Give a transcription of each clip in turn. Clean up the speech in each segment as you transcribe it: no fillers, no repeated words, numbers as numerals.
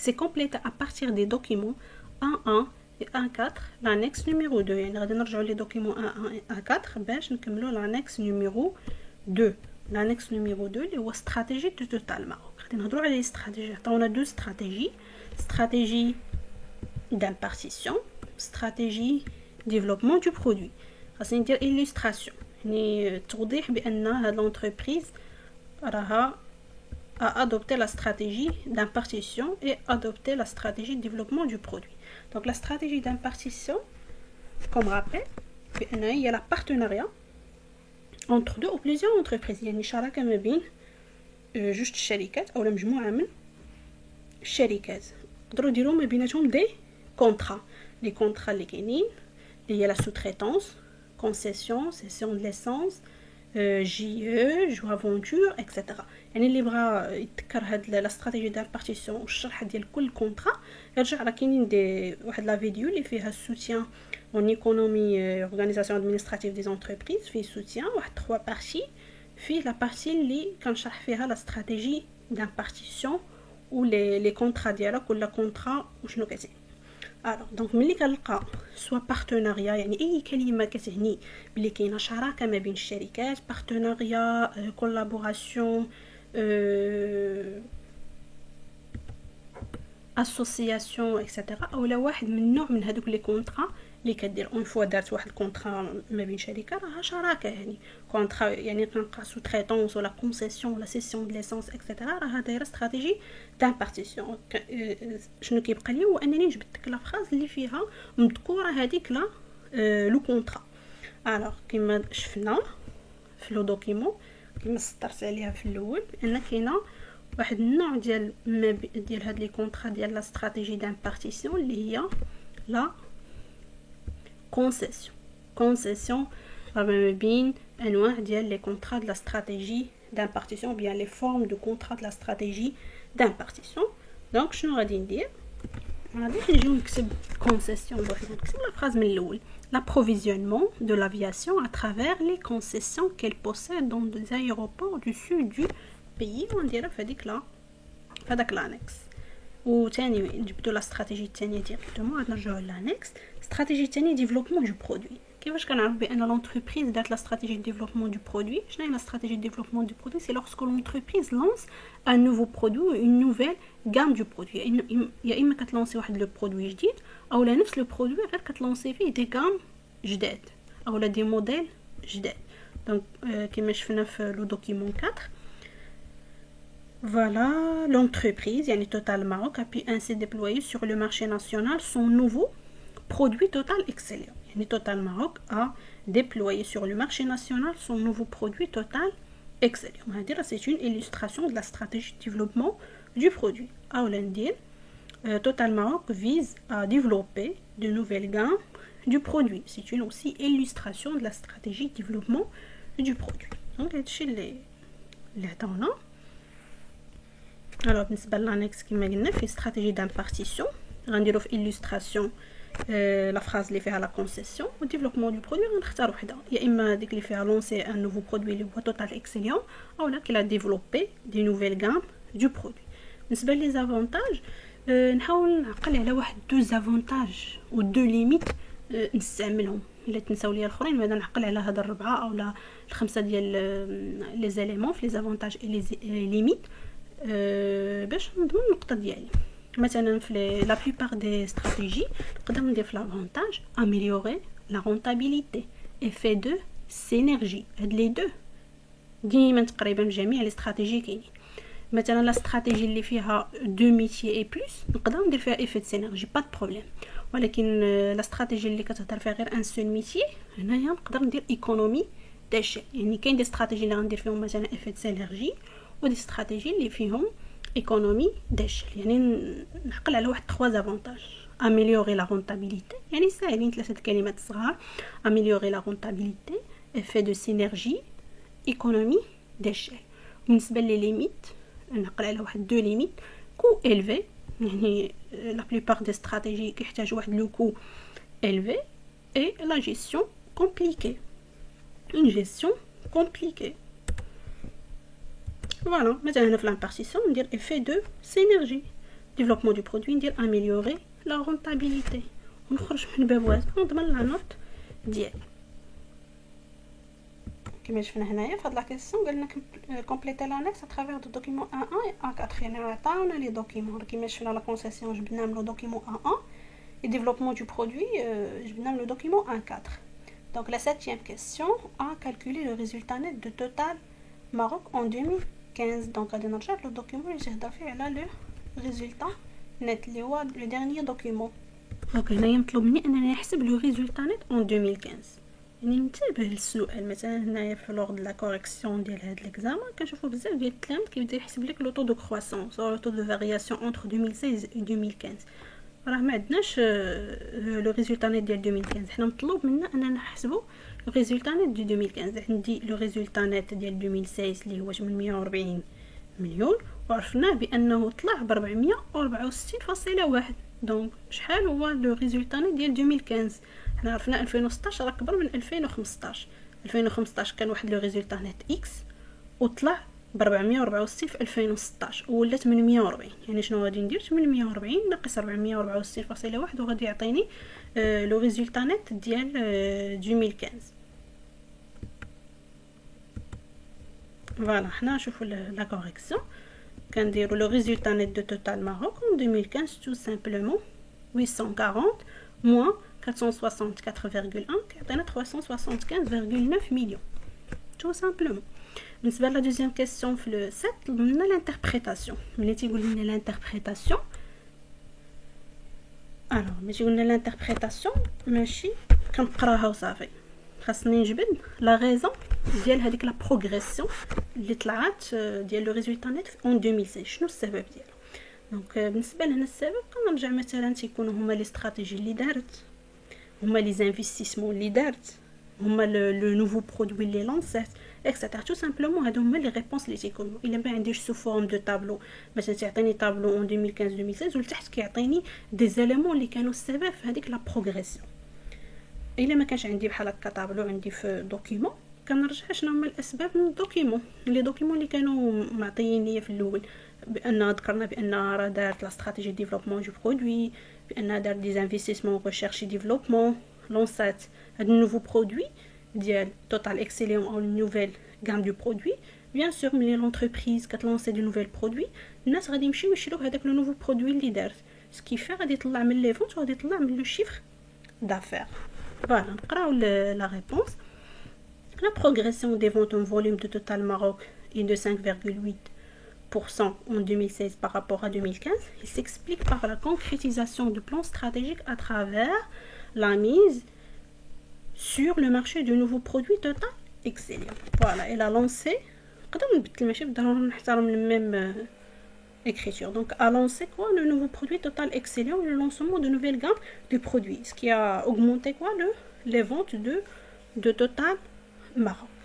c'est complété à partir des documents A1 et A4 l'annexe numéro 2 يعني غادي نرجعوا les documents A1 et A4 باش نكملوا l'annexe numéro 2 l'annexe numéro 2 اللي هو stratégie de Total Maroc غادي نهضروا على les stratégies عطاونا deux stratégies stratégie d'impartition stratégie développement du produit خاصني ندير illustration يعني توضيح بان هاد l'entreprise راها a adopté la stratégie d'impartition et adopté la stratégie de développement du produit. Donc la stratégie d'impartition, comme rappel, il y a la partenariat entre deux ou plusieurs entreprises. Il y a une شراكة ما بين juste شركات أو مجموعة من الشركات. يقدروا يديروا ما بيناتهم des contrats. Les contrats اللي كاينين اللي هي la sous-traitance, concession, cession de licence, JE, joie aventure, etc. يعني اللي بغى يتذكر هاد لا استراتيجي دامبارتيسيون والشرح ديال كل كونطرا يرجع راه كاينين دي واحد لا فيديو اللي فيها السوتيان اون ايكونومي اورغانيزاسيون ادمينستراتيف دي زونتربريز فيه سوتيان واحد 3 بارتي فيه لا بارتي اللي كنشرح فيها لا استراتيجي دامبارتيسيون و لي كونطرا ديالها كل كونطرا وشنو كتعني. Alors, donc ملي كنلقى سوا بارتناريا يعني اي كلمه كتعني بلي كاينه شراكه ما بين الشركات بارتناريا كولابوراسيون اسوسياسيون اكسيتيرا اولا واحد من نوع من هذوك لي كونطرا اللي كدير اون فوا دارت واحد الكونطرا ما بين شركه راها شراكه يعني كونطرا يعني كنلقى سو تريتونس ولا كونسيسيون ولا سيسيون د ليسونس اكسيتيرا راها دايره استراتيجي دامبارتيسيون. شنو كيبقى لي هو انني جبت لك لا فراز اللي فيها مذكوره هذيك لا لو كونطرا. الوغ كما شفنا في لو دوكيمون كما سطرت عليها في الاول ان كاينه واحد النوع ديال ديال هاد لي كونطرا ديال لا استراتيجي دامبارتيسيون اللي هي لا concession ما بين انواع ديال لي كونطرا de la stratégie d'impartition ou bien les formes de contrat de la stratégie d'impartition. donc شنو غادي ندير غادي نجيو نكتب concession بوحدها نكتب لا فراز من الاول l'approvisionnement de l'aviation à travers les concessions qu'elle possède dans des aéroports du sud du pays ونديرها في هذيك لا هذاك l'annexe. وثاني جبدوا لا استراتيجي الثانيه ديريكتومون غادي نرجعوا للانكس. استراتيجي الثانيه ديفلوبمون دو برودوي كيفاش كنعرف بان لونتربريز دارت لا استراتيجي ديفلوبمون دو برودوي. شنو هي لا استراتيجي ديفلوبمون دو برودوي سي لورسك لونتربريز لونس ان نوفو برودوي اون نوفيل غام دو برودوي يا اما كتلونسي واحد لو برودوي جديد اولا نفس لو برودوي غير كتلونسي فيه دي غام جداد اولا دي موديل جداد. دونك كما شفنا في لو دوكيمون 4 Voilà, l'entreprise, yani Total Maroc, a pu ainsi déployer sur le marché national son nouveau produit Total Excellent. Yani Total Maroc a déployé sur le marché national son nouveau produit Total Excellent. On va dire c'est une illustration de la stratégie de développement du produit. À Hollandie, Total Maroc vise à développer de nouvelles gammes du produit. C'est une aussi illustration de la stratégie de développement du produit. Donc, chez les temps-là, alors بالنسبه للانكس كما قلنا في استراتيجي دامبارتيسيون غنديرو في illustration لا فراز اللي فيها لا كونسيسيون و ديفلوبمون دو برودوي غنختار وحده يا اما ديك اللي فيها لونسي ان نوفو برودوي اللي هو توتال اكسيليون اولا كي لا ديفلوبي دي نوفيل غام دو برودوي. بالنسبه لي زافونتاج نحاول نعقل على واحد دو زافونتاج و دو ليميت نستعملهم الا تنساو ليا الاخرين بعدا نعقل على هاد الربعه اولا الخمسه ديال لي زاليمون في لي زافونتاج اي لي ليميت باش نضمن النقطه ديالي. مثلا في لا بليبار دي استراتيجي نقدر ندير في لافونتاج اميليوري لا رونتابيليتي ايفي دو سينرجي. هاد لي دو ديما تقريبا جميع لي استراتيجي كاينين. مثلا لا استراتيجي اللي فيها دو ميتي اي بلس نقدر ندير فيها ايفي دو سينرجي با بروبليم. ولكن لا استراتيجي اللي كتهضر فيها غير ان سول ميتي هنايا نقدر ندير ايكونومي داشي. يعني كاين دي استراتيجي اللي غندير فيهم مثلا ايفي دو سينرجي ودي استراتيجي اللي فيهم ايكونومي داشل. يعني نعقل على واحد 3 زافونتاج اميليوري لا رونتابيليتي يعني ساهلين 3 كلمات صغار اميليوري لا رونتابيليتي ايفي دو سينرجي ايكونومي داشل. بالنسبه لي ليميت نعقل على واحد 2 ليميت كو الفي يعني لا بليبار دي استراتيجي كيحتاج واحد لو كو الفي اي لا جيستيون كومبليكي اون جيستيون كومبليكي. Voilà, maintenant هنا في l'impartition ندير effet de synergie développement du produit ندير améliorer la rentabilité ونخرج من الباب واحد ونضمن لا نوت ديالي. كما شفنا هنايا في هاد لا كيسيون قالنا كومبليتي لانكس ا ترافير دو دوكيمون A1 et A4 يعني عطاونا لي دوكيمون كما شفنا لا كونسيسيون جبنا لو دوكيمون A1 et développement du produit جبنا لو دوكيمون A4. Donc la 7e question a calculé le résultat net de Total Maroc en 2015. Donc غادي نرجع لو دوكيمون اللي تهضر فيه على لو résultat net اللي هو لو dernier دوكيمون. دونك هنايا مطلوب مني انني نحسب لو résultat net en 2015. يعني ننتبه للسؤال مثلا هنايا في لوغ د لا كوريكسيون ديال هاد ليكزامان كنشوفوا بزاف ديال التلاميذ كيبدا يحسب لك لو طو دو كرواسونس او لو طو دو فارياسيون انتر 2016 و 2015. راه ما عندناش لو ريزولتا نيت ديال 2015 حنا مطلوب منا اننا نحسبوا لو ريزولتا نيت ديال 2015. عندي لو ريزولتا نيت ديال 2016 اللي هو 840 مليون وعرفناه بانه طلع ب 464.1. دونك شحال هو لو ريزولتا نيت ديال 2015؟ حنا عرفنا 2016 راه كبر من 2015. 2015 كان واحد لو ريزولتا نيت اكس وطلع ب 464 في 2016 ولا 840. يعني شنو غادي ندير 840 ناقص 464.1 وغادي يعطيني لو ريزولتا نيت ديال 2015. فوالا حنا نشوفوا لا كوريكسيون كنديروا لو ريزولتا نيت دو توتال ماروك en 2015 tout simplement 840 moins 464,1 كيعطينا 375,9 مليون tout simplement. بالنسبه لا دوزيام كيسيون في لو 7 طلبنا لانتربريتاسيون. ملي تيقول لنا لانتربريتاسيون ملي تيقول لنا لانتربريتاسيون ماشي كنقراها وصافي، خاصني نجبد لا غيزون ديال هذيك لا بروغريسيون اللي طلعت ديال لو ريزولتا نيت اون 2016. شنو السبب ديالها؟ دونك بالنسبه لهنا السبب كنرجع مثلا تيكونوا هما لي استراتيجي اللي دارت، هما لي زانفيستيسمون اللي دارت، هما لو نوفو برودوي اللي لونسات اكسترا. تو سامبلومون هادو هما لي ريبونس اللي تيكونوا. الا ما عنديش سو فورم دو تابلو مثلا تعطيني تابلو اون 2015 2016 ولتحت كيعطيني دي زاليمون اللي كانوا السبب في هذيك لا بروغريسيون. الا ما كانش عندي بحال هكا تابلو عندي في دوكيمون كنرجع شنو هما الاسباب من الدوكيمون. لي دوكيمون اللي كانوا معطيين ليا في الاول بان ذكرنا بان راه دارت لا استراتيجي ديفلوبمون دو برودوي، بان دارت دي انفستيسمون ريشيرش ديفلوبمون، لونسات هاد النوفو برودوي ديال توتال اكسيليون او نوفيل غام دو برودوي. بيان سور ملي لونتربريز كتلونسي دي نوفيل برودوي الناس غادي يمشيو يشريو هذاك لو نوفو برودوي اللي دارت، سكيفي غادي يطلع من لي فونت وغادي يطلع من لو شيفر دافير. فوالا نقراو لا ريبونس. La progression des ventes en volume de Total Maroc est de 5,8% en 2016 par rapport à 2015. Il s'explique par la concrétisation du plan stratégique à travers la mise sur le marché de nouveaux produits Total Excellent. Voilà, elle a lancé, écriture. Donc, a lancé quoi? Le nouveau produit Total Excellent et le lancement de nouvelles gammes de produits. Ce qui a augmenté quoi? Les ventes de Total Maroc.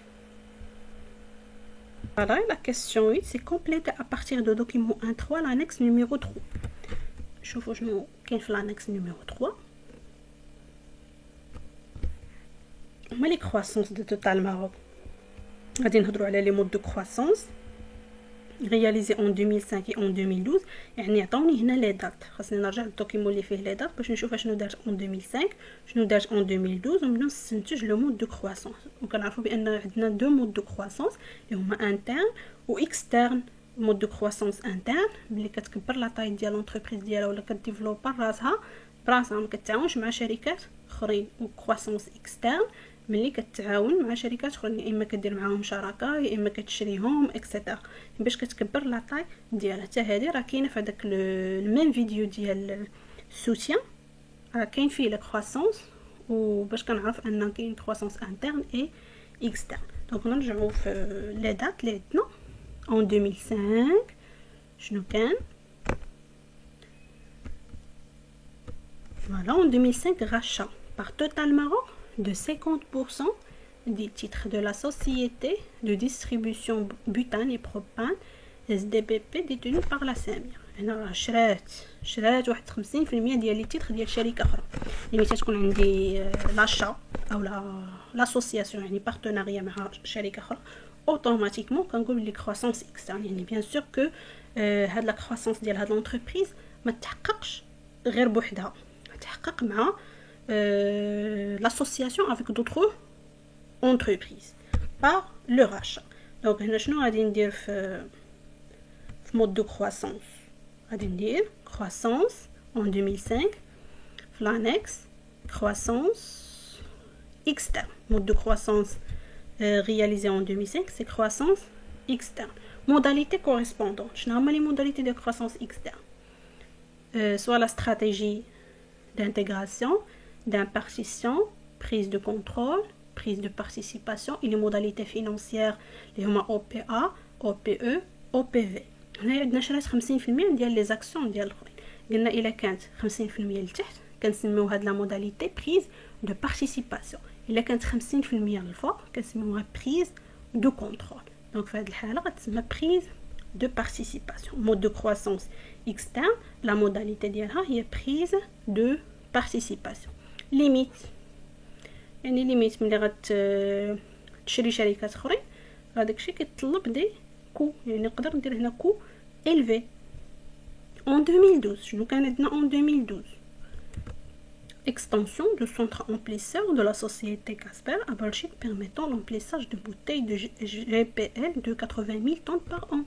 Voilà, la question 8, c'est compléter à partir de document 1.3 l'annexe numéro 3. Je vous montre l'annexe numéro 3. Les croissances de Total Maroc. On va dire les modes de croissance réalisés en 2005 et en 2012. يعني عطاوني هنا لي دات، خاصني نرجع للدوكيمون اللي فيه لي دات باش نشوف شنو دارت en 2005 شنو دارت en 2012 ومن نستنتج لو مود دو كرواسونس. وكنعرفوا بان عندنا دو مود دو كرواسونس اللي هما انترن و اكسترن. مود دو كرواسونس انترن ملي كتكبر لا طاي ديال لونتربريز ديالها ولا كديفلوبا راسها براسها ما كتعاونش مع شركات اخرين. و كرواسونس اكسترن ملي كتعاون مع شركات اخرين، يا اما كدير معاهم شراكه يا اما كتشريهم اكسيتيرا باش كتكبر لا طاي ديالها. حتى هذه راه كاينه في هذاك الميم فيديو ديال السوتيان، راه كاين فيه لا كرواسونس وباش كنعرف ان كاين كرواسونس انترن اي اكسترن. دونك نرجعوا في لي دات اللي عندنا en 2005 شنو كان. Voilà, en 2005 rachat par Total Maroc de 50% des titres de la société de distribution butane et propane SDBP détenue par la Samir. هنا راه شرات واحد 50% ديال لي تيتر ديال شركه اخرى. يعني تكون عندي لاشا او لاسوسياسيون يعني بارتناريا مع شركه اخرى اوتوماتيكمون كنقول لي كرواسونس اكسترن. يعني بيان سور كو هاد لا كرواسونس ديال هاد لونتربريز ما تحققش غير بوحدها، تحقق مع l'association avec d'autres entreprises par le rachat. Donc هنا شنو غادي ندير في mode de croissance؟ غادي ندير croissance en 2005 في l'annexe croissance externe. Mode de croissance réalisé en 2005, c'est croissance externe. Modalité correspondante. Je n'ai pas les modalités de croissance externe. Soit la stratégie d'intégration, d'impartition, prise de contrôle, prise de participation et les modalités financières, les OPA, OPE, OPV. هنا عندنا شرات 50% ديال لي زاكسيون ديال الاخرين. قلنا الا كانت 50% لتحت كنسميو هاد لا موداليتي بريز دو بارتيسيباسيون، الا كانت 50% للفوق كنسميوها بريز دو كونترول. دونك في هاد الحاله غتسمى بريز دو بارتيسيباسيون. مود دو كرواسونس اكسترن لا موداليتي ديالها هي بريز دو بارتيسيباسيون. ليميت يعني ليميت ملي تشري شركات اخرين هذاك الشيء كيتطلب دي كو، يعني نقدر ندير هنا كو élevé. En 2012 شنو كان عندنا en 2012 extension de centre emplisseur de la société Casper à Belgique permettant l'emplissage de bouteilles de GPL de 80 000 tonnes par an.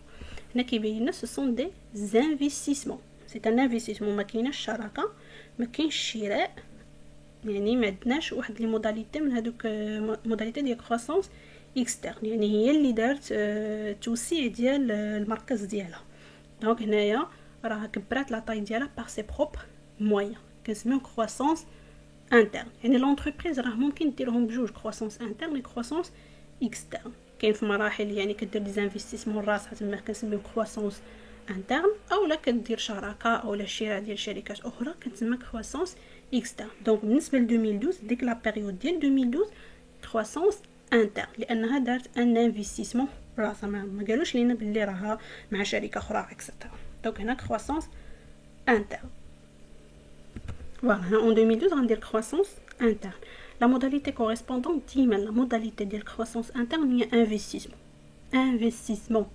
هنا كيبين لنا ce sont des investissements. c'est un investissement. ما كايناش شراكه، ما كاينش شراء، يعني ما عندناش واحد لي موداليتي من هذوك موداليتي ديال كروسونس اكسترن، يعني هي اللي دارت توسيع ديال المركز ديالها. دونك هنايا راها كبرات لا طاي ديالها بار سي بروبر موين، كنسميو كروسونس انترن. يعني لونتربريز راه ممكن ديرهم بجوج، كروسونس انترن و كروسونس اكسترن. كاين في مراحل يعني كدير دي زانفيستيسمون راسها تما كنسميو كروسونس انترن، اولا كدير شراكه اولا شراء ديال شركات اخرى كتسمى كروسونس اكسترن. دونك بالنسبه ل 2012 ديك لا بيريود ديال 2012 كروسونس انترن لانها دارت ان انفستيسمون راسها، ما قالوش لينا باللي راها مع شركه اخرى اكسترا. دونك هنا كروسونس انترن. فوالا هنا en 2012 غندير كروسونس انترن. لا موداليتي كوريسبوندون ديما لا موداليتي ديال كروسونس انترن هي انفستيسمون. انفستيسمون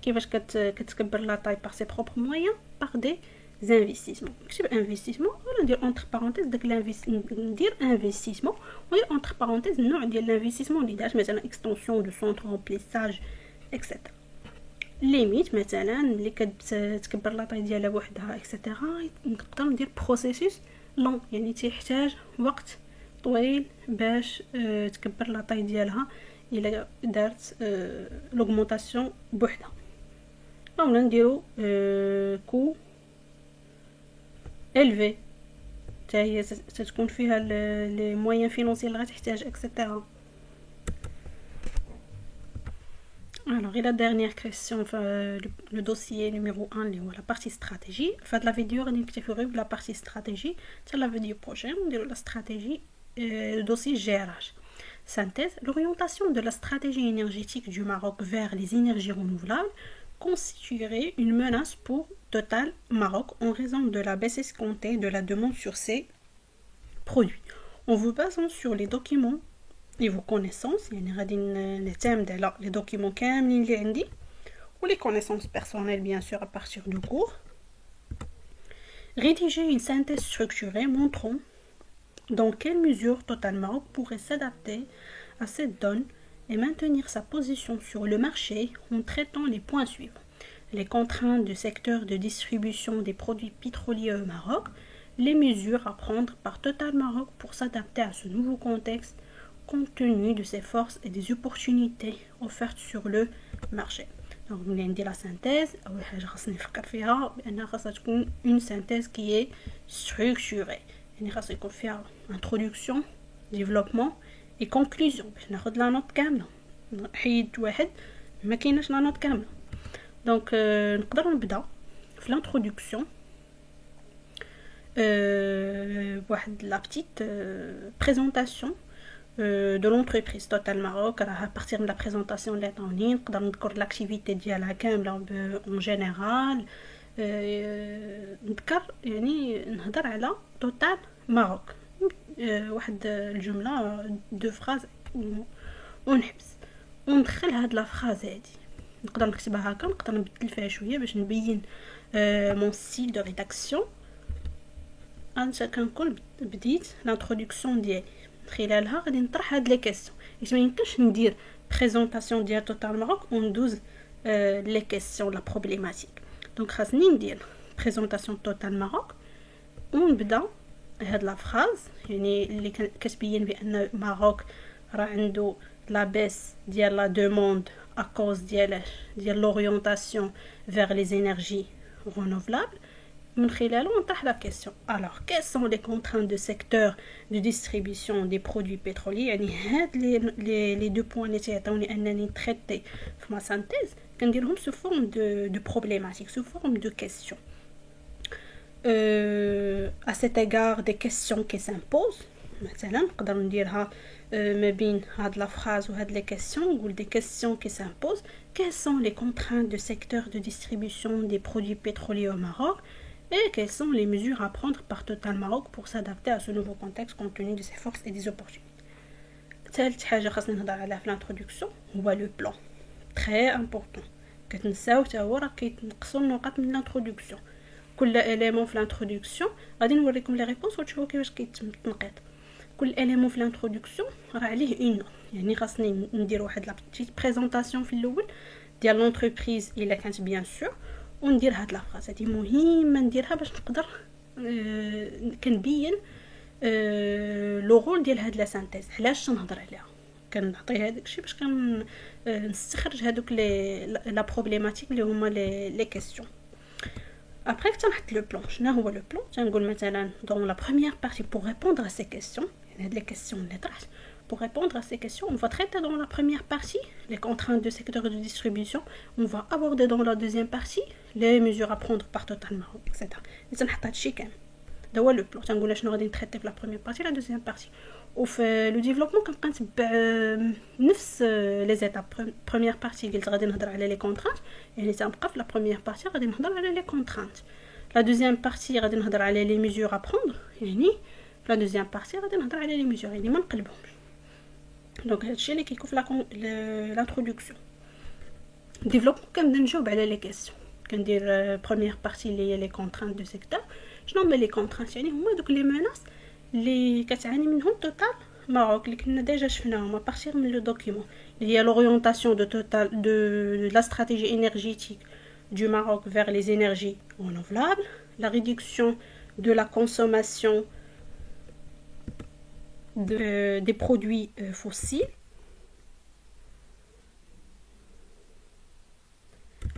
كيفاش كتكبر لا طاي بار سي بروبر موين بار دي زانفستيسمون. نكتب انفستيسمون ولا ندير اونتر بارونتيز داك ندير انفستيسمون وندير اونتر بارونتيز النوع ديال الانفستيسمون اللي دارت، مثلا اكستنسيون دو سونتر امبليساج اكسيتيرا. ليميت مثلا ملي كتكبر لا طاي ديالها بوحدها اكسيتيرا نقدر ندير بروسيسوس لون، يعني تيحتاج وقت طويل باش تكبر لا طاي ديالها الا دارت لوغمونطاسيون بوحدها. اولا نديرو كو élevé حتى هي تكون فيها لي موين فينونسي اللي غتحتاج اكسيتيرا. Alors, et la dernière question, le dossier numéro 1, la partie stratégie. Fait la vidéo, on a la partie stratégie. C'est la vidéo prochaine, on dirait la stratégie, le dossier GRH. Synthèse, l'orientation de la stratégie énergétique du Maroc vers les énergies renouvelables constituerait une menace pour Total Maroc en raison de la baisse escomptée de la demande sur ces produits. En vous basant sur les documents et vos connaissances, يعني غادي نهتم على les documents كاملين اللي عندي و les connaissances personnelles bien sûr à partir du cours. Rédiger une synthèse structurée montrant dans quelle mesure Total Maroc pourrait s'adapter à cette donne et maintenir sa position sur le marché en traitant les points suivants: les contraintes du secteur de distribution des produits pétroliers au Maroc, les mesures à prendre par Total Maroc pour s'adapter à ce nouveau contexte compte tenu de ses forces et des opportunités offertes sur le marché. Donc ملي ندير لا synthèse اول حاجه خاصني نفكر فيها بان خاصها تكون une synthèse qui est structurée، يعني خاص يكون فيها introduction développement et conclusion باش ناخذ لا نوت كامله. حيد واحد ما كايناش لا نوت كامله. دونك نقدر نبدا في l'introduction بواحد لا petite présentation de l'entreprise Total Maroc. À partir de la présentation de l'étendue, نقدر نذكر l'activité ديالها كامله en général. نذكر يعني نهضر على Total Maroc واحد الجمله دو فراز ونحبس وندخل هاد لا فراز هادي. نقدر نكتبها هكا، نقدر نبدل فيها شويه باش نبين mon style de rédaction. أنا كنكون بديت l'introduction ديالي خلالها غادي نطرح هاد لي كيسيون حيت ميمكنش ندير بريزونطاسيون ديال توتال ماروك وندوز لي كيسيون لا بروبليماتيك. دونك خاصني ندير بريزونطاسيون توتال ماروك ونبدا هاد لا فراز يعني اللي كتبين بان ماروك راه عنده لا بيس ديال لا دوموند ا كوز ديال لوريونطاسيون فيغ لي زينيرجي رونوفلابل. من خلاله نطرح لا كيسيون. alors quelles sont les contraintes de secteur de distribution des produits pétroliers يعني هاد les deux points اللي تيعطيوني انني نتريتي في ما سانتيز كنديرهم sous forme de problématique, sous forme de questions. À cet égard des questions qui s'imposent مثلا نقدر نديرها ما بين هاد لا فراز وهاد لي كيسيون نقول des questions qui s'imposent. quelles sont les contraintes de secteur de distribution des produits pétroliers au Maroc et quelles sont les mesures à prendre par Total Maroc pour s'adapter à ce nouveau contexte compte tenu de ses forces et des opportunités. ثالث حاجه خاصني نهضر عليها في الانترودكسيون هو لو بلان تري امبورطون. كتنساو حتى هو راه كيتنقصوا النقط من الانترودكسيون. كل اليمون في الانترودكسيون غادي نوريكم لي ريبونس وتشوفوا كيفاش كيتم التنقيط. كل اليمون في الانترودكسيون راه عليه اون نوت يعني خاصني ندير واحد لا بيتيت بريزونطاسيون في الاول ديال لونتربريز الا كانت بيان سور وندير هاد لا فراز. هادي مهمه نديرها باش نقدر كنبين لو رول ديال هاد لا سانتيز. علاش نهضر عليها كنعطي هذاك الشيء باش نستخرج هذوك لا بروبليماتيك اللي هما لي كيسيون. ابري تنحط لو بلان. شنو هو لو بلان؟ تنقول مثلا دون لا بروميير بارتي pour répondre à ces questions يعني هاد لي كيسيون اللي طرحت pour répondre à ces questions on va traiter dans la première partie les contraintes de secteur de distribution. On va aborder dans la deuxième partie les mesures à prendre par Total Maroc etc. تنحط هادشي كامل. ده هو لو بلان. تنقول شنو غادي نتريتي في لا بروميير بارتي لا دوزيام بارتي. وفي لو ديفلوبمون كنبقى نتبع نفس لي زيتاب. بروميير بارتي قلت غادي نهضر على لي كونترانت يعني تنبقى في لا بروميير بارتي غادي نهضر على لي كونترانت. لا دوزيام بارتي غادي نهضر على لي ميزور ا بروندر يعني لا دوزيام بارتي غادي نهضر على لي ميزور يعني ما نقلبهمش. دونك هادشي اللي كيكون في لانترودكسيون. ديفلوبمون كنبدا نجاوب على لي كيسيون. كندير بروميير بارتي اللي هي لي كونترانت دو سيكتور. شنو هما لي كونترانت؟ يعني هما دوك لي ميناس اللي كتعاني منهم توتال ماروك اللي كنا ديجا شفناهم ابارتير من لو دوكيومون اللي هي لوريونطاسيون دو توتال دو لا استراتيجي انرجيتيك du Maroc vers les énergies renouvelables, la réduction de la consommation des produits fossiles,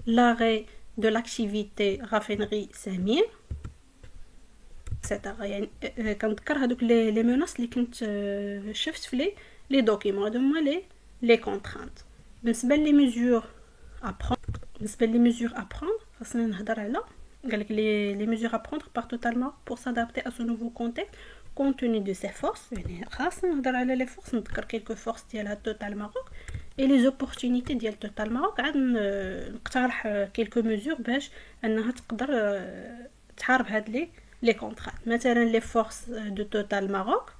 l'arrêt de l'activité raffinerie Samir, etc. يعني كنذكر هذوك لي ميناس اللي كنت شفت في لي دوكيومون هادو هما لي كونترانت. بالنسبه لي ميزور à prendre خاصنا نهضر على قالك les mesures à prendre par Total Maroc pour s'adapter à ce nouveau contexte compte tenu de ses forces. يعني خاصنا نهضر على les forces نذكر quelques forces ديال Total Maroc et les opportunités ديال Total Maroc. عاد نقترح quelques mesures باش انها تقدر تحارب هاد لي كونترات. مثلا les forces de Total Maroc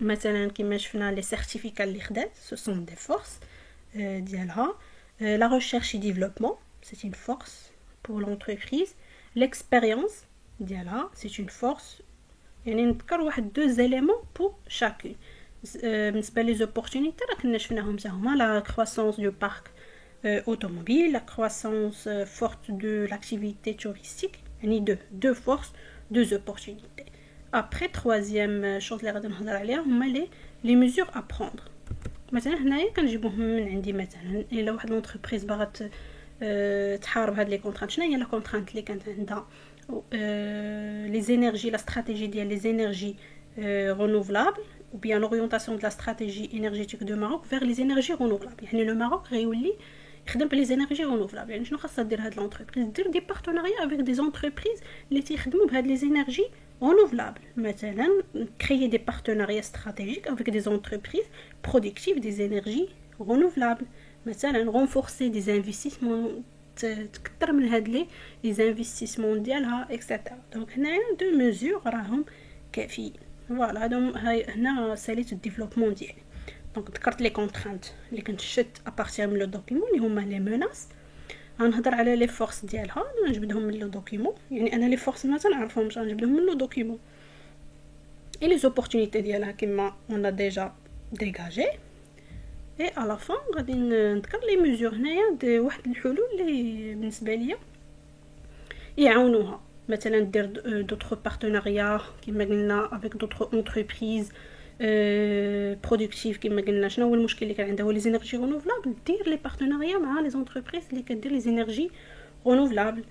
مثلا كما شفنا les certificats اللي خدات ce sont des forces ديالها. La recherche et développement, c'est une force pour l'entreprise. L'expérience, c'est une force. Il y a deux éléments pour chacune. Les opportunités, la croissance du parc automobile, la croissance forte de l'activité touristique. Il y a deux forces, deux opportunités. Après, troisième chose, les mesures à prendre. مثلا هنايا كنجيبوهم من عندي. مثلا الا واحد لونتربريز باغا تحارب هاد لي كونترانت شنو هي لا كونترانت اللي كانت عندها لي زينيرجي لا استراتيجي ديال لي زينيرجي رونوفلابل ou bien l'orientation de la stratégie énergétique du Maroc vers les énergies renouvelables. يعني لو ماروك غيولي يخدم بلي زينيرجي رونوفلابل. يعني شنو خاصها دير هاد لونتربريز؟ دير دي بارتناريا افيك دي زونتربريز اللي تيخدموا بهاد لي زينيرجي renouvelables. مثلا créer des partenariats stratégiques avec des entreprises productives des énergies renouvelables. مثلا renforcer des investissements تكثر من هاد les investissements ديالها etc. donc هنايا دو mesures راهم كافيين. فوالا دونك هنا ساليت الديفلوبمون ديالي. دونك ذكرت لي كونترانت اللي كنت شت ابارتير من لو دوكيمون اللي هما لي ميناس. غنهضر على لي فورس ديالها نجبدهم من لو دوكيمون يعني انا لي فورس ما تنعرفهمش غنجبدهم من لو دوكيمون اي لي زوبورتونيتي ديالها كما اون ديجا ديغاجي اي على فان غادي نذكر لي ميزور هنايا دي واحد الحلول اللي بالنسبه ليا يعاونوها مثلا دير دوطخ بارتناريا كما قلنا افيك دوطخ اونتربريز برودكتيف كما قلنا. شنو هو المشكل اللي كان عندها هو لي زينيرجي رونوفلابل دير لي بارتناريا مع لي زونتربريز اللي كدير لي زينيرجي رونوفلابل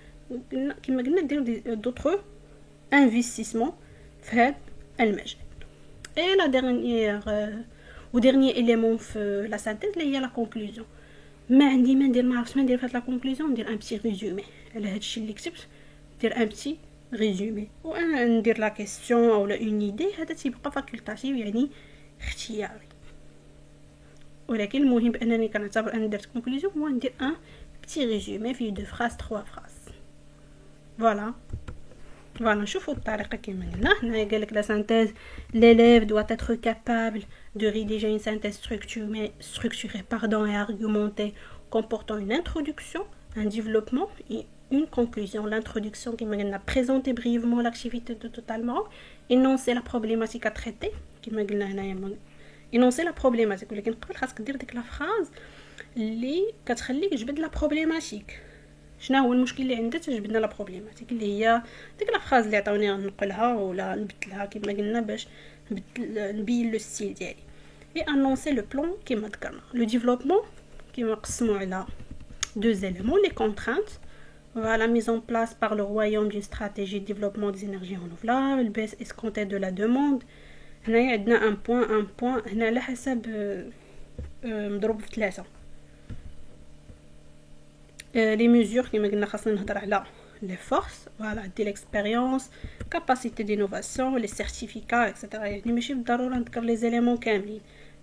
كما قلنا دير دوطخ انفستيسمون في هذا المجال. اي لا ديرنيير وديرنيير اليمون في لا سانتيز اللي هي لا كونكلوزيون. ما عندي ما ندير ما عرفتش ما ندير في هاد لا كونكلوزيون ندير ان بتي ريزومي على هادشي اللي كتبت ندير ان بتي ريزومي وانا ندير لا كيسيون او لا اون ايدي هذا تيبقى فاكولتاتيف يعني اختياري ولكن المهم بانني كنعتبر ان درت كونكلوزيون هو ندير ان بتي ريزومي فيه دو فراز 3 فراز. فوالا نشوفوا الطريقه كما قلنا هنا قالك لا سانتيز l'élève doit être capable de rédiger une synthèse structurée et argumentée comportant une introduction, un développement et une conclusion. L'introduction qui m'a présenté brièvement l'activité de Total Maroc, énoncer la problématique à traiter qui m'a énoncer la problématique ولكن قبل خاصك دير ديك لا فراز اللي كتخليك تجبد لا بروبليماتيك. شنو هو المشكل اللي عندها تجبدنا لا بروبليماتيك اللي هي ديك لا فراز اللي عطاوني نقولها ولا نبدلها كما قلنا باش نبين لو ستيل ديالي. et annoncer le plan كما ذكرنا. le développement كما قسموا على deux éléments les contraintes la mise en place par le royaume d'une stratégie de développement des énergies renouvelables, baisse escomptée de la demande. هنايا عندنا un point هنا على حسب مضروب في 3. les mesures كما قلنا خاصنا نهضر على les forces voilà دي l'expérience capacité d'innovation les certificats etc. يعني ماشي بالضروره نذكر لي زيليمون كاملين.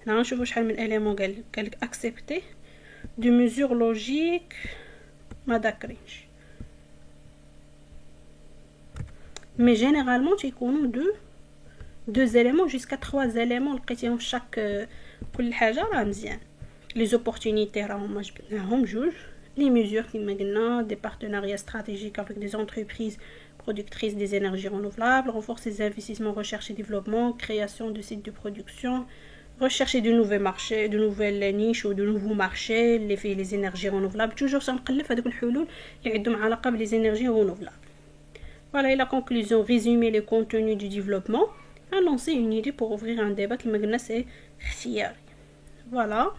هنا غنشوفوا شحال من اليمون قالك accepter de mesures logiques ما ذاكرينش mais généralement تيكونوا deux éléments jusqu'à 3 éléments لقيتيهم في شاك كل حاجه راه مزيان. les opportunités راهم جبناهم جوج. les mesures كما قلنا des partenariats stratégiques avec des entreprises productrices des énergies renouvelables, renforcer les investissements recherche et développement, création de sites de production, rechercher de nouveaux marchés, de nouvelles niches ou de nouveaux marchés les énergies renouvelables. toujours تنقلب هذوك الحلول اللي عندهم علاقه بلي énergies renouvelables. voilà et la conclusion résumer les contenus du développement et lancer une idée pour ouvrir un débat كما قلنا سي اختياري. voilà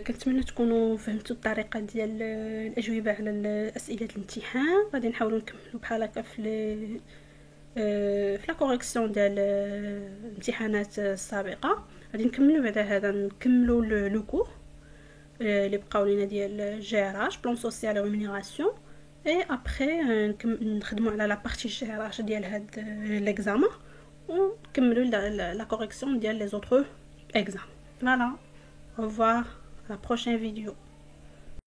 كنتمنى تكونوا فهمتوا الطريقه ديال الاجوبه على اسئله الامتحان. غادي نحاولوا نكملوا بحال هكا في لا كوريكسيون ديال الامتحانات السابقه. غادي نكملوا بعد هذا نكملوا لو كور اللي بقاو لينا ديال جيراج بلان سوسيال و ريمونيراسيون اي ابري نخدموا على لا بارتي جيراج ديال هاد ليكزامان ونكملوا لا كوريكسيون ديال لي زوطر اكزام. فوالا au revoir à la prochaine vidéo.